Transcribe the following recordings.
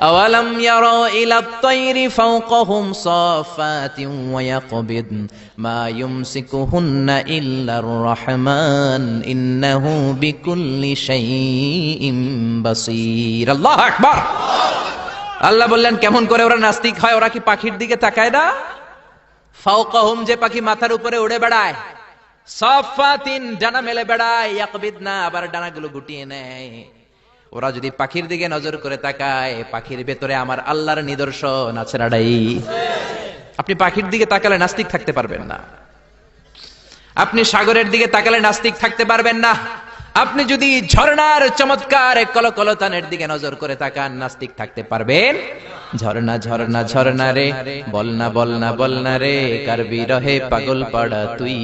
আওয়ালাম ইয়ারা ইলাত তায়রি ফাওকাহুম সাফাতিন ওয়া ইয়াকবিদ মা ইউমসিকুহুন্না ইল্লার রহমান ইন্নাহু বিকুল্লি শাইইন বাসীর। আল্লাহু আকবার। আল্লাহ বললেন কেমন করে ওরা নাস্তিক হয়? ওরা কি পাখির দিকে তাকায় না? ফাওকাহুম, যে পাখি মাথার উপরে উড়ে বেড়ায়, সাফাতিন, ডানা মেলে বেড়ায়, ইয়াকবিদনা, আবার ডানাগুলো গুটিয়ে নেয়। ওরা যদি পাখির দিকে নজর করে তাকায়, পাখির ভেতরে আমার আল্লাহর নিদর্শন আছে না নাই? আপনি পাখির দিকে তাকালে নাস্তিক থাকতে পারবেন না। আপনি সাগরের দিকে তাকালে নাস্তিক থাকতে পারবেন না। আপনি যদি ঝর্ণার চমৎকার কলকলতানের দিকে নজর করে তাকান, নাস্তিক থাকতে পারবেন? ঝর্ণা ঝর্ণা ঝর্ণা রে, বলনা বলনা বলনা রে, কার বিরহে পাগল পাড়া তুই,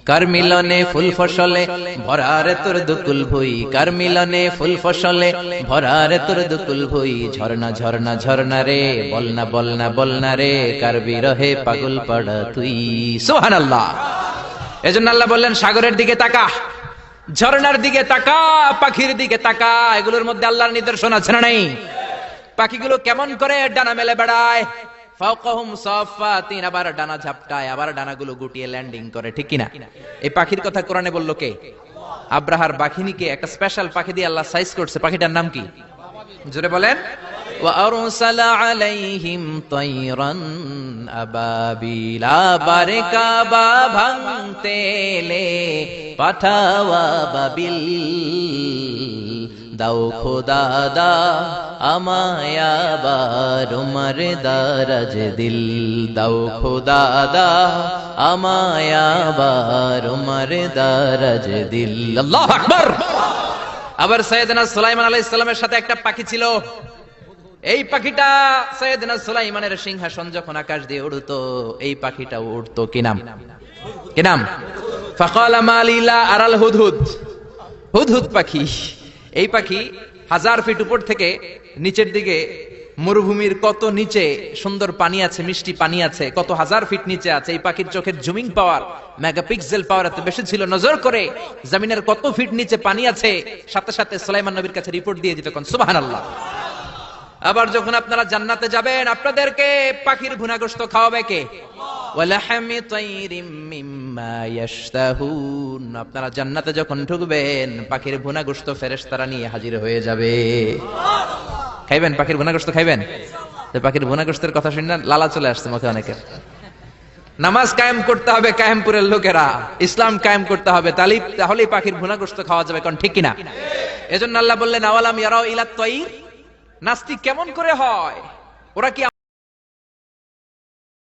কার মিলনে ফুল ফসলে ভরা রে তোর দুকুল ভুই, কার মিলনে ফুল ফসলে ভরা রে তোর দুকুল ভুই, ঝর্ণা ঝর্ণা ঝর্ণা রে, বলনা বলনা বলনা রে, কার বিরহে পাগল পাড়া তুই। সুবহানাল্লাহ। এজন্য আল্লাহ বললেন সাগরের দিকে তাকা, ঝর্ণার দিকে তাকা, পাখির দিকে তাকা, এগুলোর মধ্যে আল্লাহর নিদর্শন আছে না নাই? পাখিগুলো কেমন করে ডানা মেলে বেড়ায়, ফাওকাহুম সাফাতিন, আবার ডানা ঝাপটায়, আবার ডানাগুলো গুটিয়ে ল্যান্ডিং করে, ঠিক কিনা? এই পাখির কথা কোরআনে বলল কে? আব্রাহার বাঘিনীকে একটা স্পেশাল পাখি দিয়ে আল্লাহ সাইজ করছে। পাখিটার নাম কি? জোরে বলেন। ওয়া আরসালা আলাইহিম তায়রান আবাবিল, আবার কাবা ভাঙতে এলে পাঠাওয়া বাবিল, দাও খোদা দা আমায় আবার উমর দারাজ দিল, দাও খোদা দা আমায় আবার উমর দারাজ দিল। আল্লাহু আকবার। আবার সাইয়েদনা সুলাইমান আলাইহিস সালামের সাথে একটা পাখি ছিল। এই পাখিটা সাইয়েদনা সুলাইমানের সিংহাসন যখন আকাশ দিয়ে উড়তো, এই পাখিটা উড়তো। কি নাম? কি নাম? ফাকালা মালিলা আরাল হুদহুদ, হুদহুদ পাখি। এই পাখি 1000 ফিট উপর থেকে নিচের দিকে, মরুভূমির কত নিচে সুন্দর পানি আছে, মিষ্টি পানি আছে, কত 1000 ফিট নিচে আছে। এই পাখির চোখের জুমিং পাওয়ার, মেগাপিক্সেল পাওয়ার এত বেশি ছিল, নজর করে জমিনের কত ফিট নিচে পানি আছে, সাথে সাথে সুলাইমান নবীর কাছে রিপোর্ট দিয়ে দিত। সুবহানাল্লাহ। আবার যখন আপনারা জান্নাতে যাবেন, আপনাদেরকে পাখির ভুনাগোশত খাওয়াবে কে? ওয়ালাহামি তাইরিম মিম্মা ইয়াশতাহুন। আপনারা জান্নাতে যখন ঢুকবেন, পাখির ভুনাগোশত ফেরেশতারা নিয়ে হাজির হয়ে যাবে। খাইবেন? পাখির ভুনাগোশত খাইবেন? তো পাখির ভুনাগোশতের কথা শুনে লালা চলে আসছে মুখে অনেকের। নামাজ কায়েম করতে হবে কায়েমপুরের লোকেরা, ইসলাম কায়েম করতে হবে, তাহলেই পাখির ভুনাগোশত খাওয়া যাবে। কোন ঠিক কিনা? এজন্য আল্লাহ বললেন আওয়ালাম ইয়ারাউ ইলাত তায়র, নাস্তিক কেমন করে হয়? ওরা কি